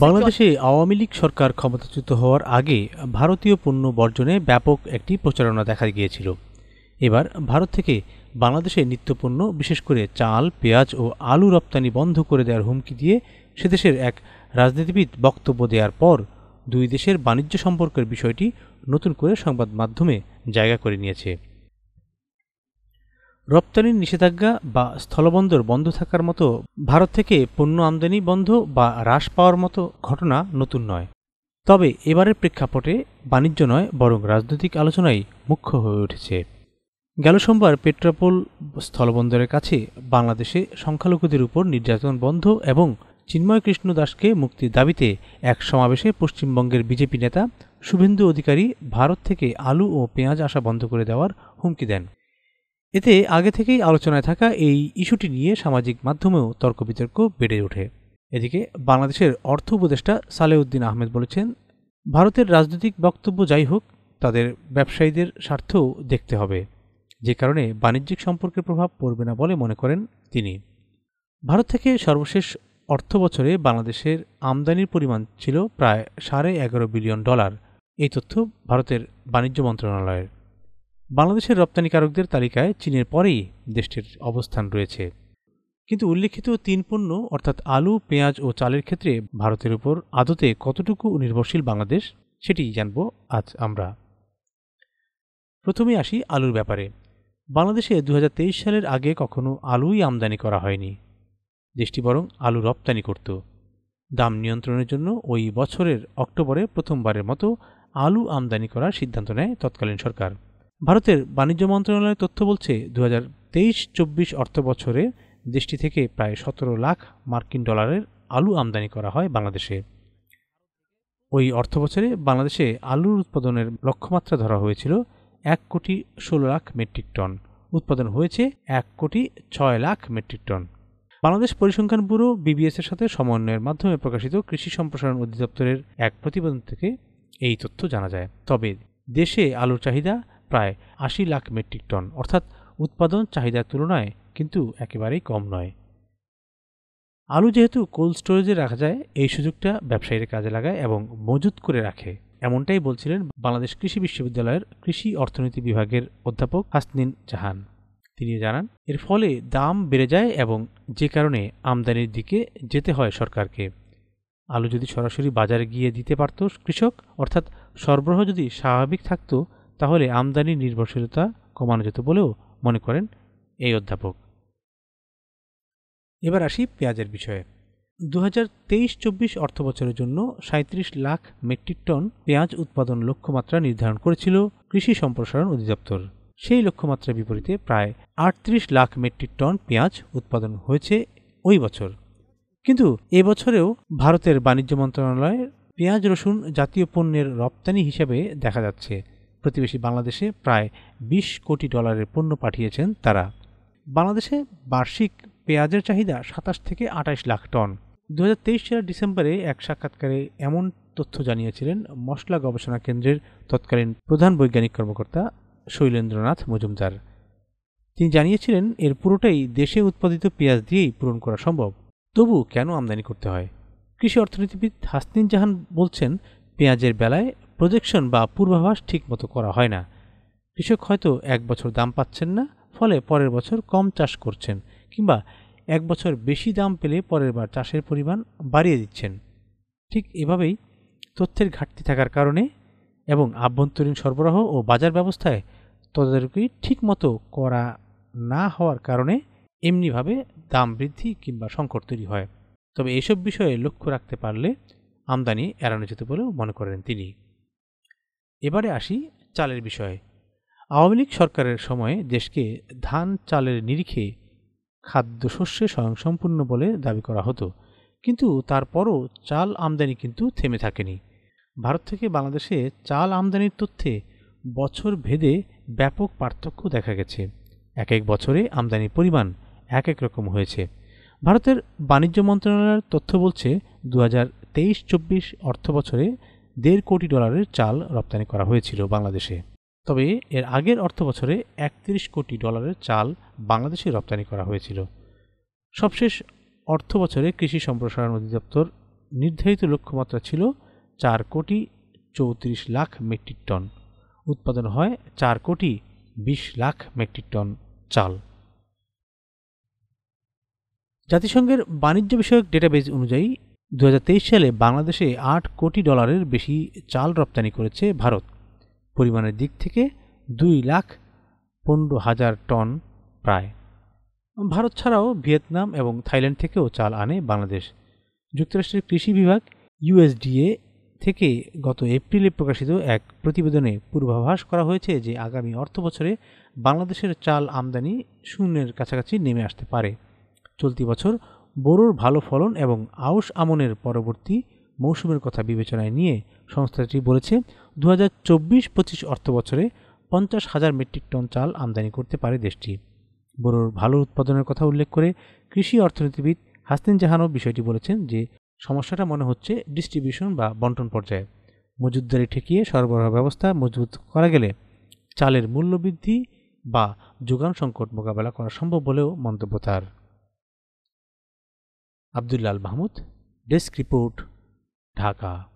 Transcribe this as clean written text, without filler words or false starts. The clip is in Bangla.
বাংলাদেশে আওয়ামী লীগ সরকার ক্ষমতাচ্যুত হওয়ার আগে ভারতীয় পণ্য বর্জনে ব্যাপক একটি প্রচারণা দেখা গিয়েছিল। এবার ভারত থেকে বাংলাদেশে নিত্যপণ্য বিশেষ করে চাল, পেঁয়াজ ও আলু রপ্তানি বন্ধ করে দেওয়ার হুমকি দিয়ে সেদেশের এক রাজনীতিবিদ বক্তব্য দেওয়ার পর দুই দেশের বাণিজ্য সম্পর্কের বিষয়টি নতুন করে সংবাদ মাধ্যমে জায়গা করে নিয়েছে। রপ্তানির নিষেধাজ্ঞা বা স্থলবন্দর বন্ধ থাকার মতো ভারত থেকে পণ্য আমদানি বন্ধ বা হ্রাস পাওয়ার মতো ঘটনা নতুন নয়। তবে এবারের প্রেক্ষাপটে বাণিজ্য নয় বরং রাজনৈতিক আলোচনাই মুখ্য হয়ে উঠেছে। গেল সোমবার পেট্রাপোল স্থলবন্দরের কাছে বাংলাদেশে সংখ্যালঘুদের উপর নির্যাতন বন্ধ এবং চিন্ময় কৃষ্ণ দাসকে মুক্তির দাবিতে এক সমাবেশে পশ্চিমবঙ্গের বিজেপি নেতা শুভেন্দু অধিকারী ভারত থেকে আলু ও পেঁয়াজ আসা বন্ধ করে দেওয়ার হুমকি দেন। এতে আগে থেকেই আলোচনায় থাকা এই ইস্যুটি নিয়ে সামাজিক মাধ্যমেও তর্ক বিতর্ক বেড়ে ওঠে। এদিকে বাংলাদেশের অর্থ উপদেষ্টা সালেউদ্দিন আহমেদ বলেছেন, ভারতের রাজনৈতিক বক্তব্য যাই হোক, তাদের ব্যবসায়ীদের স্বার্থও দেখতে হবে, যে কারণে বাণিজ্যিক সম্পর্কের প্রভাব পড়বে না বলে মনে করেন তিনি। ভারত থেকে সর্বশেষ অর্থ বছরে বাংলাদেশের আমদানির পরিমাণ ছিল প্রায় $11.5 বিলিয়ন। এই তথ্য ভারতের বাণিজ্য মন্ত্রণালয়ের। বাংলাদেশের রপ্তানিকারকদের তালিকায় চীনের পরেই দেশটির অবস্থান রয়েছে। কিন্তু উল্লেখিত তিন পণ্য অর্থাৎ আলু, পেঁয়াজ ও চালের ক্ষেত্রে ভারতের উপর আদতে কতটুকু নির্ভরশীল বাংলাদেশ, সেটি জানব আজ আমরা। প্রথমে আসি আলুর ব্যাপারে। বাংলাদেশে 2023 সালের আগে কখনো আলুই আমদানি করা হয়নি। দেশটি বরং আলু রপ্তানি করত। দাম নিয়ন্ত্রণের জন্য ওই বছরের অক্টোবরে প্রথমবারের মতো আলু আমদানি করার সিদ্ধান্ত নেয় তৎকালীন সরকার। ভারতের বাণিজ্য মন্ত্রণালয়ের তথ্য বলছে 2023-24 অর্থ বছরে দেশটি থেকে প্রায় $17 লাখ আলু আমদানি করা হয় বাংলাদেশে। ওই অর্থ বছরে বাংলাদেশে আলুর উৎপাদনের লক্ষ্যমাত্রা ধরা হয়েছিল 1,16,00,000 মেট্রিক টন। উৎপাদন হয়েছে 1,06,00,000 মেট্রিক টন। বাংলাদেশ পরিসংখ্যান ব্যুরো BBS এর সাথে সমন্বয়ের মাধ্যমে প্রকাশিত কৃষি সম্প্রসারণ অধিদপ্তরের এক প্রতিবেদন থেকে এই তথ্য জানা যায়। তবে দেশে আলুর চাহিদা প্রায় 80 লাখ মেট্রিক টন, অর্থাৎ উৎপাদন চাহিদার তুলনায় কিন্তু একেবারেই কম নয়। আলু যেহেতু কোল্ড স্টোরেজে রাখা যায়, এই সুযোগটা ব্যবসায়ীরা কাজে লাগায় এবং মজুত করে রাখে, এমনটাই বলছিলেন বাংলাদেশ কৃষি বিশ্ববিদ্যালয়ের কৃষি অর্থনীতি বিভাগের অধ্যাপক হাসনিন জাহান। তিনি জানান, এর ফলে দাম বেড়ে যায় এবং যে কারণে আমদানির দিকে যেতে হয় সরকারকে। আলু যদি সরাসরি বাজারে গিয়ে দিতে পারত কৃষক, অর্থাৎ সরবরাহ যদি স্বাভাবিক থাকত, তাহলে আমদানির নির্ভরশীলতা কমানো যেত বলেও মনে করেন এই অধ্যাপক। এবার আসি পেঁয়াজের বিষয়ে। 2023-24 অর্থ বছরের জন্য 37 লাখ মেট্রিক টন পেঁয়াজ উৎপাদন লক্ষ্যমাত্রা নির্ধারণ করেছিল কৃষি সম্প্রসারণ অধিদপ্তর। সেই লক্ষ্যমাত্রার বিপরীতে প্রায় 38 লাখ মেট্রিক টন পেঁয়াজ উৎপাদন হয়েছে ওই বছর। কিন্তু এবছরেও ভারতের বাণিজ্য মন্ত্রণালয়ের পেঁয়াজ রসুন জাতীয় পণ্যের রপ্তানি হিসেবে দেখা যাচ্ছে প্রতিবেশী বাংলাদেশে প্রায় $20 কোটি পণ্য পাঠিয়েছেন তারা। বাংলাদেশে বার্ষিক পেঁয়াজের চাহিদা 27 থেকে 28 লাখ টন। 2023 সালের ডিসেম্বরে এক সাক্ষাৎকারে এমন তথ্য জানিয়েছিলেন মশলা গবেষণা কেন্দ্রের তৎকালীন প্রধান বৈজ্ঞানিক কর্মকর্তা শৈলেন্দ্রনাথ মজুমদার। তিনি জানিয়েছিলেন, এর পুরোটাই দেশে উৎপাদিত পেঁয়াজ দিয়েই পূরণ করা সম্ভব। তবু কেন আমদানি করতে হয়? কৃষি অর্থনীতিবিদ হাসনিন জাহান বলছেন, পেঁয়াজের বেলায় প্রজেকশন বা পূর্বাভাস ঠিকমতো করা হয় না। কৃষক হয়তো এক বছর দাম পাচ্ছেন না, ফলে পরের বছর কম চাষ করছেন, কিংবা এক বছর বেশি দাম পেলে পরের বার চাষের পরিমাণ বাড়িয়ে দিচ্ছেন। ঠিক এভাবেই তথ্যের ঘাটতি থাকার কারণে এবং আভ্যন্তরীণ সরবরাহ ও বাজার ব্যবস্থায় তদারকি ঠিকমতো করা না হওয়ার কারণে এমনিভাবে দাম বৃদ্ধি কিংবা সংকট তৈরি হয়। তবে এসব বিষয়ে লক্ষ্য রাখতে পারলে আমদানি এড়ানো যেত বলেও মনে করেন তিনি। এবারে আসি চালের বিষয়ে। আওয়ামী লীগ সরকারের সময়ে দেশকে ধান চালের নিরিখে খাদ্যশস্যে স্বয়ংসম্পূর্ণ বলে দাবি করা হতো, কিন্তু তারপরও চাল আমদানি কিন্তু থেমে থাকেনি। ভারত থেকে বাংলাদেশে চাল আমদানির তথ্যে বছর ভেদে ব্যাপক পার্থক্য দেখা গেছে। এক এক বছরে আমদানির পরিমাণ এক এক রকম হয়েছে। ভারতের বাণিজ্য মন্ত্রণালয়ের তথ্য বলছে 2023-24 অর্থ বছরে $1.5 কোটি চাল রপ্তানি করা হয়েছিল বাংলাদেশে। তবে এর আগের অর্থ বছরে $31 কোটি চাল বাংলাদেশে রপ্তানি করা হয়েছিল। সবশেষ অর্থ বছরে কৃষি সম্প্রসারণ অধিদপ্তর নির্ধারিত লক্ষ্যমাত্রা ছিল 4,34,00,000 মেট্রিক টন। উৎপাদন হয় 4,20,00,000 মেট্রিক টন চাল। জাতিসংঘের বাণিজ্য বিষয়ক ডেটাবেজ অনুযায়ী 2023 সালে বাংলাদেশে $8 কোটি বেশি চাল রপ্তানি করেছে ভারত। পরিমাণের দিক থেকে 2,15,000 টন প্রায়। ভারত ছাড়াও ভিয়েতনাম এবং থাইল্যান্ড থেকেও চাল আনে বাংলাদেশ। যুক্তরাষ্ট্রের কৃষি বিভাগ USDA থেকে গত এপ্রিলে প্রকাশিত এক প্রতিবেদনে পূর্বাভাস করা হয়েছে যে আগামী অর্থবছরে বাংলাদেশের চাল আমদানি শূন্যের কাছাকাছি নেমে আসতে পারে। চলতি বছর বোরোর ভালো ফলন এবং আউশ আমনের পরবর্তী মৌসুমের কথা বিবেচনায় নিয়ে সংস্থাটি বলেছে 2024-25 অর্থবছরে 50,000 মেট্রিক টন চাল আমদানি করতে পারে দেশটি। বোরোর ভালো উৎপাদনের কথা উল্লেখ করে কৃষি অর্থনীতিবিদ হাসনাইন জাহানও বিষয়টি বলেছেন যে সমস্যাটা মনে হচ্ছে ডিস্ট্রিবিউশন বা বন্টন পর্যায়ে। মজুতদারি ঠেকিয়ে সরবরাহ ব্যবস্থা মজবুত করা গেলে চালের মূল্য বৃদ্ধি বা যোগান সংকট মোকাবেলা করা সম্ভব বলেও মন্তব্য তার। Abdullah Al Mahmud, desk report, Dhaka.